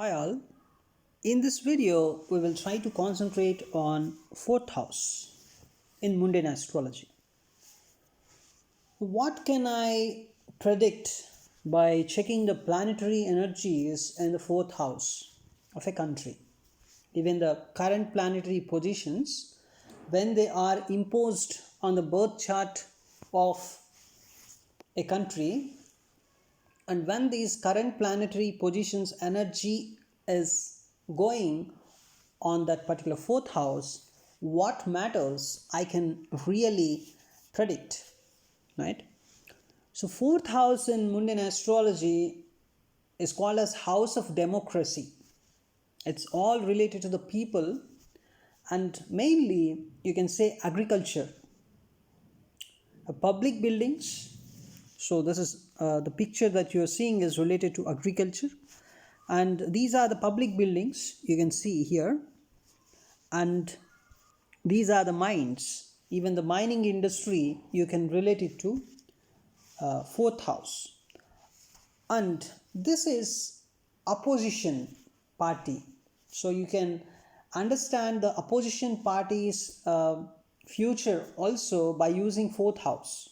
Hi all. In this video, we will try to concentrate on fourth house in mundane astrology. What can I predict by checking the planetary energies in the fourth house of a country? Even the current planetary positions, when they are imposed on the birth chart of a country, and when these current planetary positions energy is going on that particular fourth house, what matters I can really predict, right? So fourth house in mundane astrology is called as house of democracy. It's all related to the people, and mainly you can say agriculture, public buildings. So this is the picture that you are seeing is related to agriculture, and these are the public buildings you can see here, and these are the mines. Even the mining industry you can relate it to fourth house. And this is opposition party, so you can understand the opposition party's future also by using fourth house,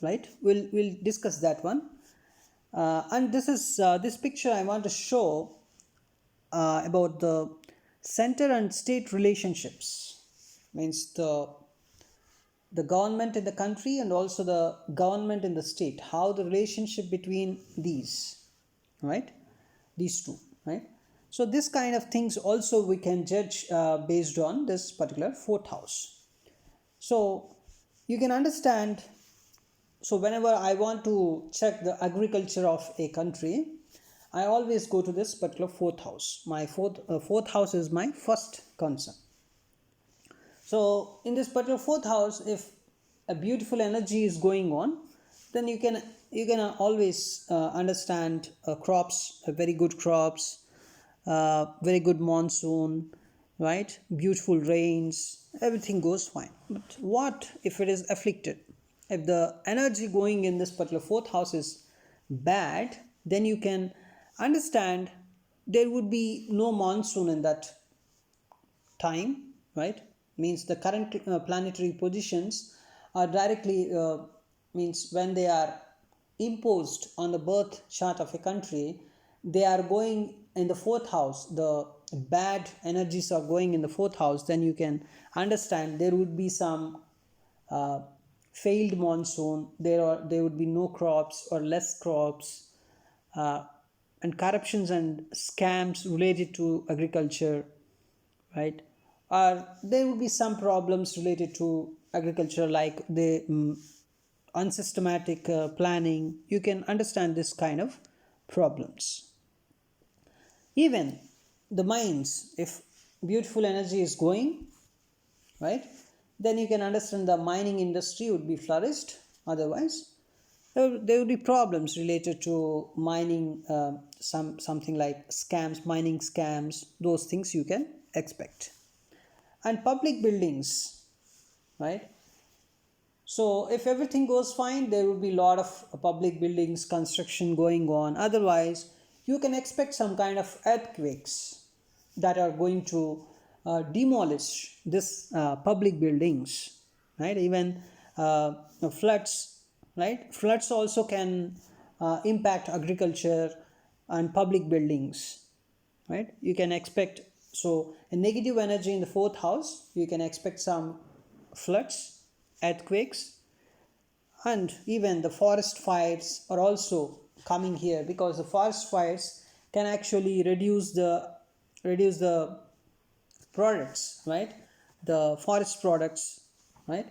right? We'll discuss that one. And this picture I want to show about the center and state relationships. Means the government in the country and also the government in the state, how the relationship between these, right, these two, right? So this kind of things also we can judge based on this particular fourth house. So you can understand. So whenever I want to check the agriculture of a country, I always go to this particular fourth house. My fourth house is my first concern. So in this particular fourth house, if a beautiful energy is going on, then you can always understand crops, very good crops, very good monsoon, right? Beautiful rains, everything goes fine. But what if it is afflicted? If the energy going in this particular fourth house is bad, then you can understand there would be no monsoon in that time, right? Means the current planetary positions are directly means when they are imposed on the birth chart of a country, they are going in the fourth house. The bad energies are going in the fourth house. Then you can understand there would be some uh, failed monsoon. There would be no crops or less crops, uh, and corruptions and scams related to agriculture, right? Or there will be some problems related to agriculture, like the unsystematic planning. You can understand this kind of problems. Even the mines, if beautiful energy is going, right, then you can understand the mining industry would be flourished. Otherwise there would be problems related to mining, something like scams, mining scams, those things you can expect. And public buildings, right? So if everything goes fine, there will be a lot of public buildings construction going on. Otherwise you can expect some kind of earthquakes that are going to demolish this public buildings, right? Even floods, right? Floods also can impact agriculture and public buildings, right? You can expect, so a negative energy in the fourth house, you can expect some floods, earthquakes, and even the forest fires are also coming here, because the forest fires can actually reduce the products, right? The forest products, right?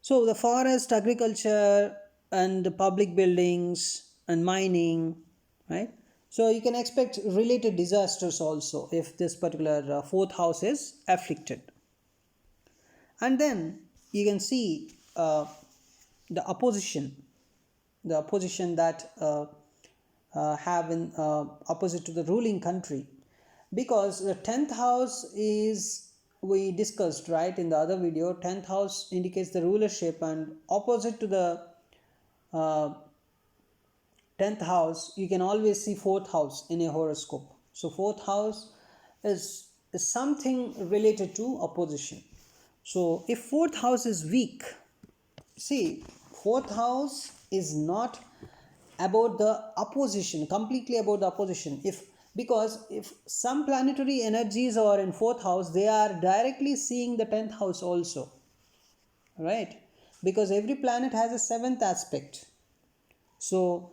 So the forest, agriculture, and the public buildings and mining, right? So you can expect related disasters also if this particular fourth house is afflicted. And then you can see the opposition that have in opposite to the ruling country, because the 10th house is, we discussed, right, in the other video, 10th house indicates the rulership, and opposite to the uh, 10th house, you can always see 4th house in a horoscope. So 4th house is something related to opposition. So if 4th house is weak, see, 4th house is not about the opposition, completely about the opposition. Because if some planetary energies are in 4th house, they are directly seeing the 10th house also, right? Because every planet has a 7th aspect. So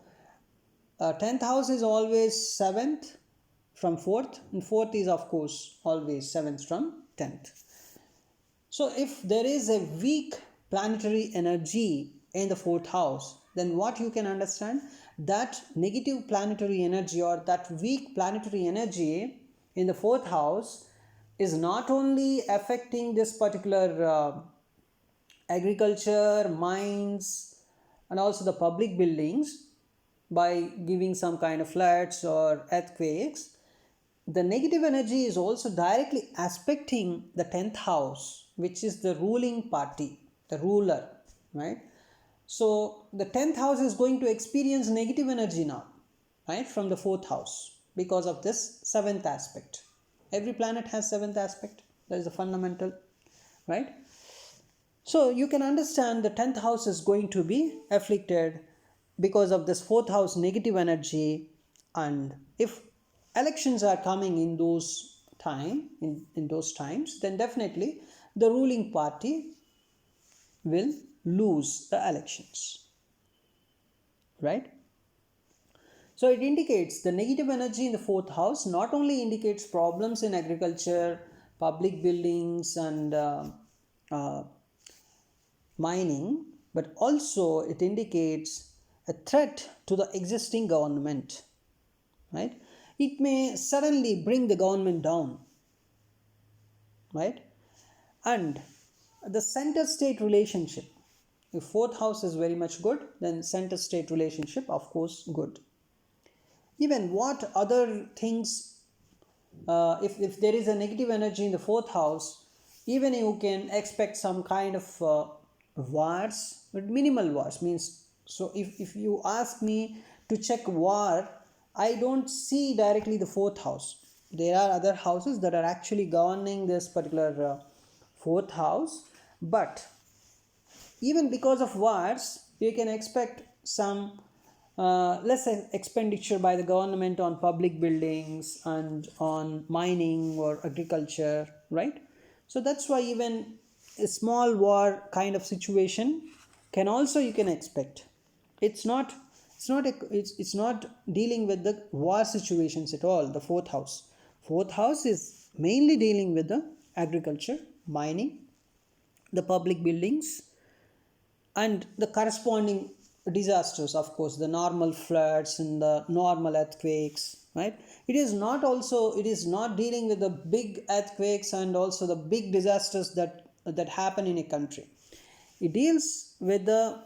10th house is always 7th from 4th, and 4th is of course always 7th from 10th. So if there is a weak planetary energy in the 4th house, then what you can understand, that negative planetary energy or that weak planetary energy in the 4th house is not only affecting this particular agriculture, mines, and also the public buildings by giving some kind of floods or earthquakes. The negative energy is also directly aspecting the 10th house, which is the ruling party, the ruler, right? So the 10th house is going to experience negative energy now, right, from the 4th house because of this 7th aspect. Every planet has 7th aspect. That is the fundamental, right? So you can understand the 10th house is going to be afflicted because of this 4th house negative energy. And if elections are coming in those times, then definitely the ruling party will lose the elections, right? So it indicates the negative energy in the 4th house not only indicates problems in agriculture, public buildings, and uh, mining, but also it indicates a threat to the existing government, right? It may suddenly bring the government down, right? And the center state relationship, if 4th house is very much good, then center state relationship of course good. Even what other things, if there is a negative energy in the 4th house, even you can expect some kind of wars, but minimal wars means. So if you ask me to check war, I don't see directly the 4th house. There are other houses that are actually governing this particular 4th house, but even because of wars, you can expect some less expenditure by the government on public buildings and on mining or agriculture, right? So that's why even a small war kind of situation can also you can expect. It's not dealing with the war situations at all. The 4th house. 4th house is mainly dealing with the agriculture, mining, the public buildings, and the corresponding disasters, of course, the normal floods and the normal earthquakes, right? It is not dealing with the big earthquakes and also the big disasters that happen in a country. It deals with the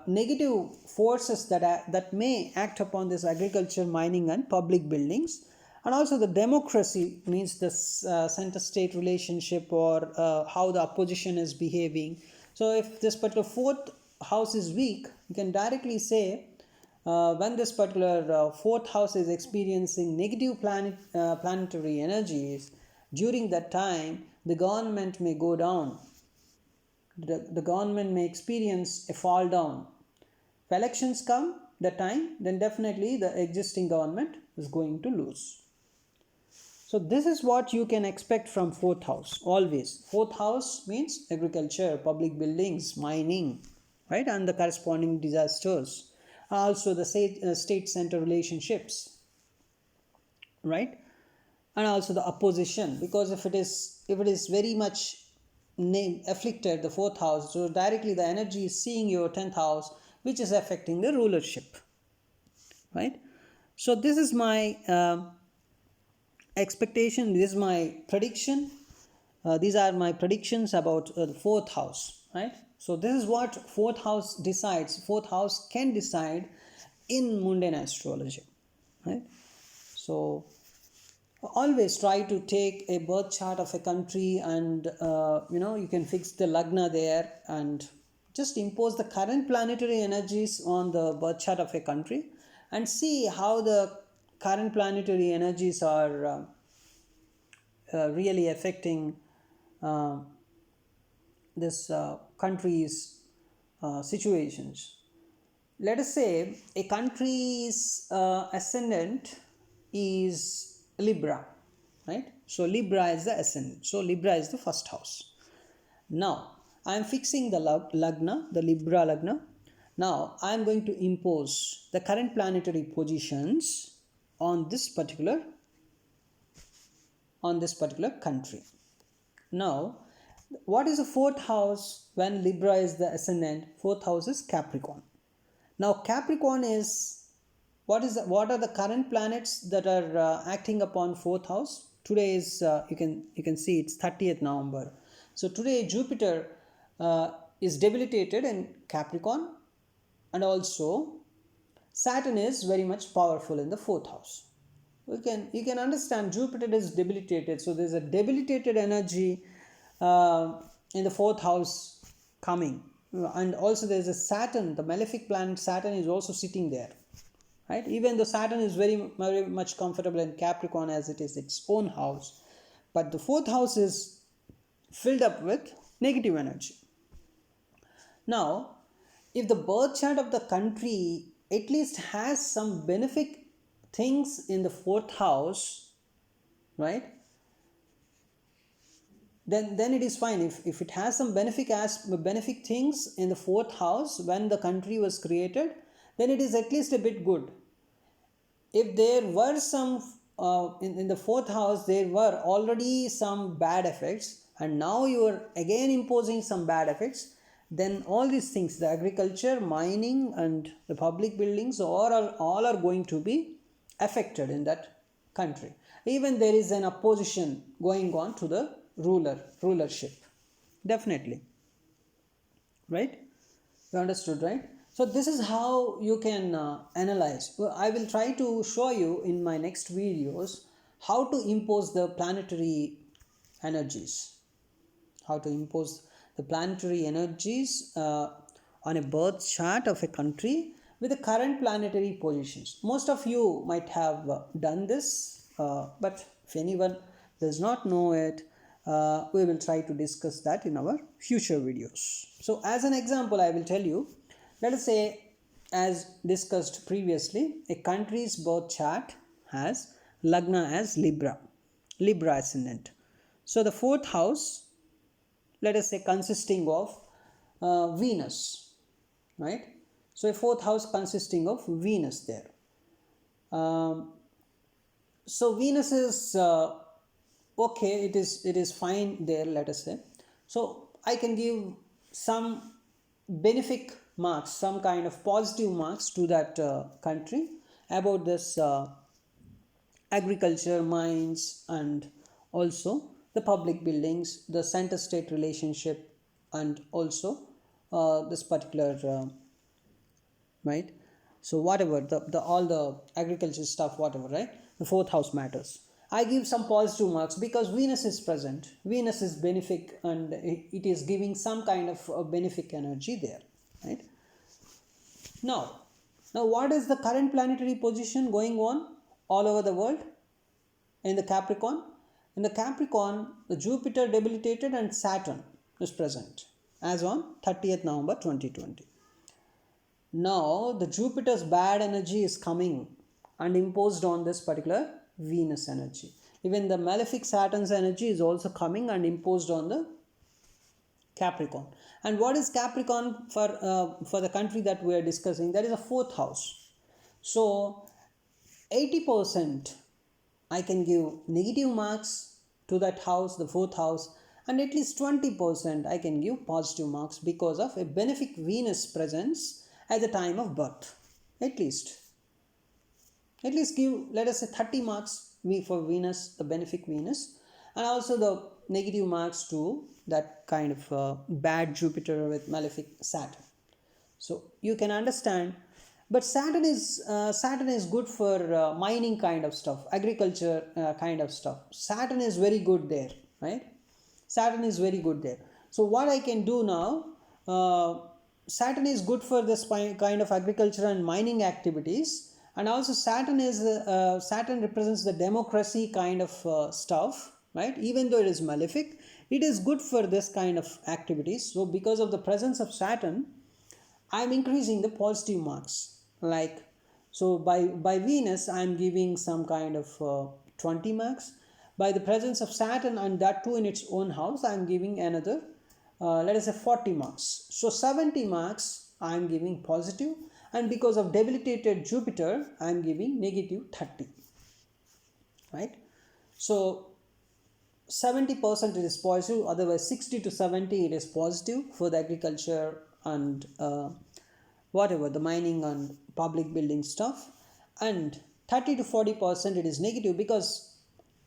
negative forces that may act upon this agriculture, mining, and public buildings. And also the democracy means the center state relationship, or how the opposition is behaving. So if this particular 4th house is weak, you can directly say when this particular 4th house is experiencing negative planetary energies, during that time the government may go down. The government may experience a fall down. If elections come that time, then definitely the existing government is going to lose. So this is what you can expect from 4th house always. 4th house means agriculture, public buildings, mining, right, and the corresponding disasters. Also the state center relationships, right, and also the opposition, because if it is very much afflicted the 4th house, so directly the energy is seeing your 10th house, which is affecting the rulership, right? So this is my expectation, this is my prediction. These are my predictions about the 4th house, right? So this is what 4th house decides. 4th house can decide in mundane astrology, right? So always try to take a birth chart of a country, and you can fix the lagna there and just impose the current planetary energies on the birth chart of a country and see how the current planetary energies are really affecting uh, this country's situations. Let us say a country's ascendant is Libra, right? So Libra is the ascendant. So Libra is the first house. Now I am fixing the lagna, the Libra lagna. Now I am going to impose the current planetary positions on this particular country. Now, what is the fourth house when Libra is the ascendant? Fourth house is Capricorn. Now, Capricorn is what are the current planets that are acting upon fourth house? Today is you can see it's 30th November. So today Jupiter is debilitated in Capricorn, and also Saturn is very much powerful in the fourth house. You can understand Jupiter is debilitated, so there's a debilitated energy in the fourth house coming, and also there's a Saturn, the malefic planet Saturn is also sitting there, right? Even though Saturn is very much comfortable in Capricorn as it is its own house, but the fourth house is filled up with negative energy. Now, if the birth chart of the country at least has some benefic things in the fourth house, right, then it is fine. If it has some benefic things in the fourth house when the country was created, then it is at least a bit good. If there were some in the fourth house there were already some bad effects, and now you are again imposing some bad effects, then all these things, the agriculture, mining and the public buildings, all are going to be affected in that country. Even there is an opposition going on to the rulership, definitely, right? You understood, right? So this is how you can analyze. I will try to show you in my next videos how to impose the planetary energies, how to impose the planetary energies on a birth chart of a country with the current planetary positions. Most of you might have done this, but if anyone does not know it, we will try to discuss that in our future videos. So as an example, I will tell you, let us say, as discussed previously, a country's birth chart has Lagna as Libra ascendant. So the fourth house, let us say, consisting of Venus, right? So a fourth house consisting of Venus there. So Venus is okay, it is fine there, let us say. So I can give some benefic marks, some kind of positive marks to that country about this agriculture, mines, and also the public buildings, the center-state relationship, and also this particular right. So whatever the all the agriculture stuff, whatever, right? The fourth house matters. I give some positive marks because Venus is present. Venus is benefic, and it is giving some kind of benefic energy there, right? Now what is the current planetary position going on all over the world in the Capricorn? In the Capricorn, the Jupiter debilitated and Saturn is present as on 30th November 2020. Now the Jupiter's bad energy is coming and imposed on this particular Venus energy. Even the malefic Saturn's energy is also coming and imposed on the Capricorn. And what is Capricorn for the country that we are discussing? That is a fourth house. So 80% I can give negative marks to that house, the fourth house, and at least 20% I can give positive marks because of a benefic Venus presence at the time of birth. At least give, let us say, 30 marks for Venus, the benefic Venus, and also the negative marks to that kind of bad Jupiter with malefic Saturn. So you can understand. But Saturn is good for mining kind of stuff, agriculture kind of stuff. Saturn is very good there, right? Saturn is very good there. So what I can do now, Saturn is good for this kind of agriculture and mining activities, and also Saturn represents the democracy kind of stuff, right? Even though it is malefic, it is good for this kind of activities. So because of the presence of Saturn, I'm increasing the positive marks. Like, so by Venus, I'm giving some kind of 20 marks. By the presence of Saturn, and that too in its own house, I'm giving another, let us say 40 marks. So 70 marks I'm giving positive, and because of debilitated Jupiter, I'm giving negative 30. Right? So 70% it is positive, otherwise 60 to 70 it is positive for the agriculture and whatever the mining and public building stuff, and 30 to 40% it is negative, because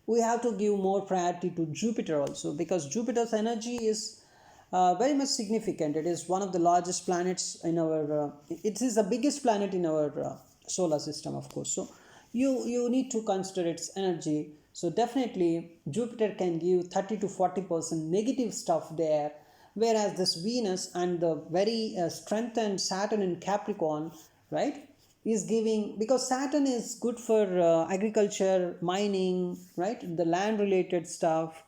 we have to give more priority to Jupiter also, because Jupiter's energy is very much significant. It is one of the largest planets in our it is the biggest planet in our solar system, of course. So you need to consider its energy. So definitely Jupiter can give 30 to 40% negative stuff there, whereas this Venus and the very strengthened Saturn in Capricorn, right, is giving, because Saturn is good for agriculture, mining, right, the land related stuff.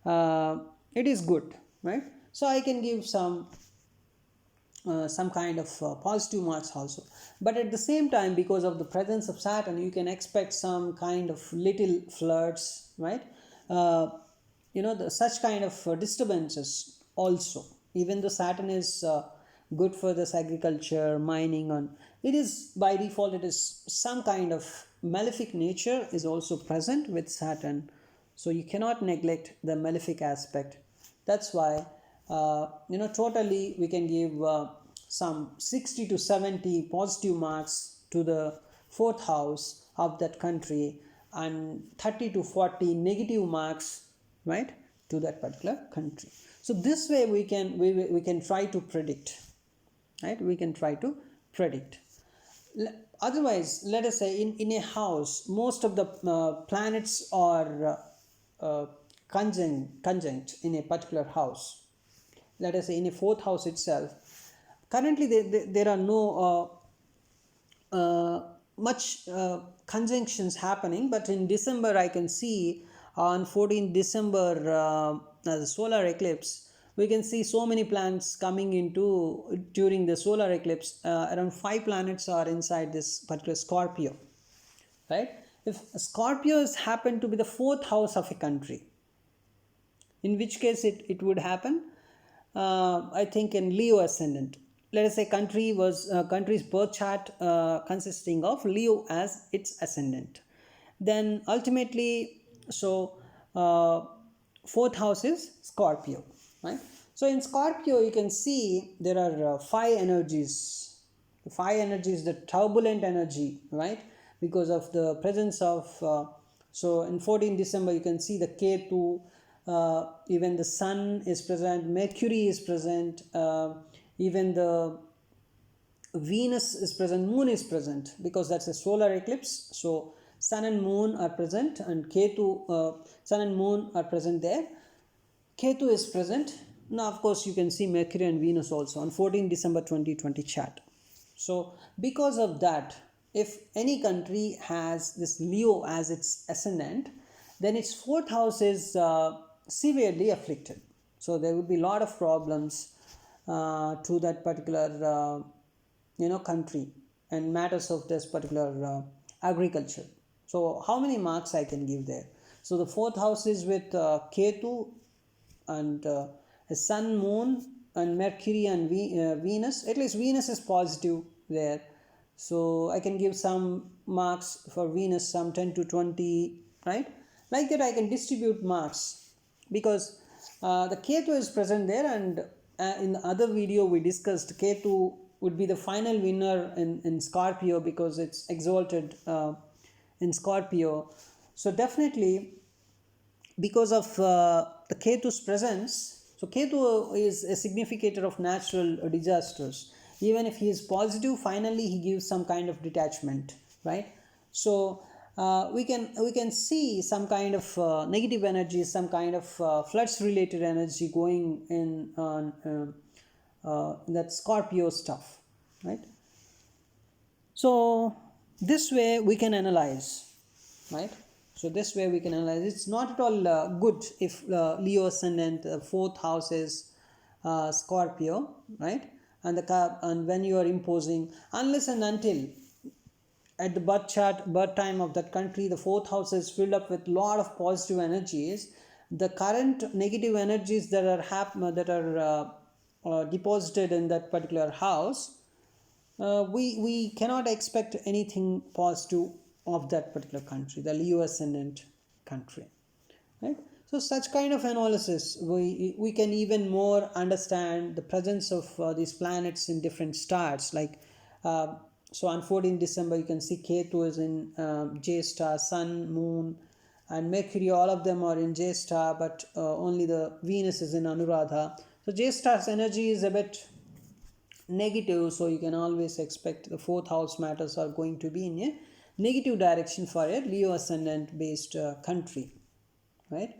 It is good, right? So I can give some kind of positive marks also. But at the same time, because of the presence of Saturn, you can expect some kind of little floods, right? Such kind of disturbances also. Even though Saturn is good for this agriculture, mining, and it is by default, it is some kind of malefic nature is also present with Saturn. So you cannot neglect the malefic aspect. That's why totally we can give some 60 to 70 positive marks to the fourth house of that country, and 30 to 40 negative marks, right, to that particular country. So this way we can try to predict, right? We can try to predict. Otherwise, let us say in a house, most of the planets are conjunct in a particular house. Let us say in a fourth house itself, currently there are no much conjunctions happening, but in December I can see on 14th December, the solar eclipse, we can see so many planets coming into during the solar eclipse. Around 5 planets are inside this particular Scorpio, right? If Scorpio is happen to be the fourth house of a country, in which case it would happen, I think in Leo ascendant. Let us say country's birth chart consisting of Leo as its ascendant. Then ultimately, so fourth house is Scorpio, right? So in Scorpio, you can see there are 5 energies. The 5 energies, the turbulent energy, right? Because of the presence of, so in 14 December, you can see the Ketu, even the Sun is present, Mercury is present, even the Venus is present, Moon is present, because that's a solar eclipse. So Sun and Moon are present, and Ketu, Sun and Moon are present there. Ketu is present. Now, of course, you can see Mercury and Venus also on 14 December 2020 chart. So because of that, if any country has this Leo as its ascendant, then its fourth house is severely afflicted. So there will be a lot of problems to that particular country and matters of this particular agriculture. So how many marks I can give there? So the fourth house is with Ketu and Sun, Moon, and Mercury and Venus. At least Venus is positive there. So I can give some marks for Venus, some 10 to 20, right? Like that I can distribute marks, because the Ketu is present there, and in the other video we discussed Ketu would be the final winner in Scorpio, because it's exalted in Scorpio. So definitely, because of the Ketu's presence, so Ketu is a significator of natural disasters. Even if he is positive, finally he gives some kind of detachment, right? So we can see some kind of negative energy, some kind of floods related energy going in on that Scorpio stuff, right? So this way we can analyze, right? So this way we can analyze. It's not at all good if Leo ascendant, fourth house is Scorpio, right? And when you are imposing, unless and until at the birth chart, birth time of that country, the fourth house is filled up with lot of positive energies. The current negative energies that are deposited in that particular house, we cannot expect anything positive of that particular country, the Leo ascendant country, right? So such kind of analysis, we can even more understand the presence of these planets in different stars, like uh, so on 14 December you can see Ketu is in J star, Sun, Moon and Mercury, all of them are in J star, but only the Venus is in Anuradha. So J star's energy is a bit negative, so you can always expect the fourth house matters are going to be in a negative direction for a Leo ascendant based country, right?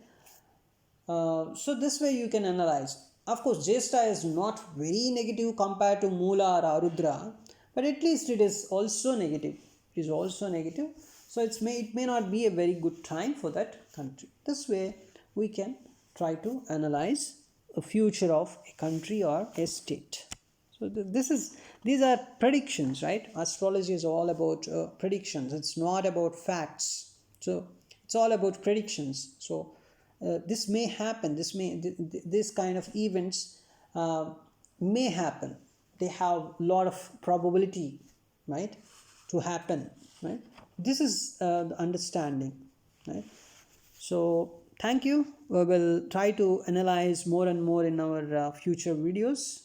So this way you can analyze. Of course, Jesta is not very negative compared to Mula or Arudra, but at least it is also negative. It is also negative. So it may not be a very good time for that country. This way we can try to analyze a future of a country or a state. So these are predictions, right? Astrology is all about predictions. It's not about facts. So it's all about predictions. So this may happen. This kind of events may happen. They have a lot of probability, right, to happen, right? This is the understanding, right? So thank you. We will try to analyze more and more in our future videos.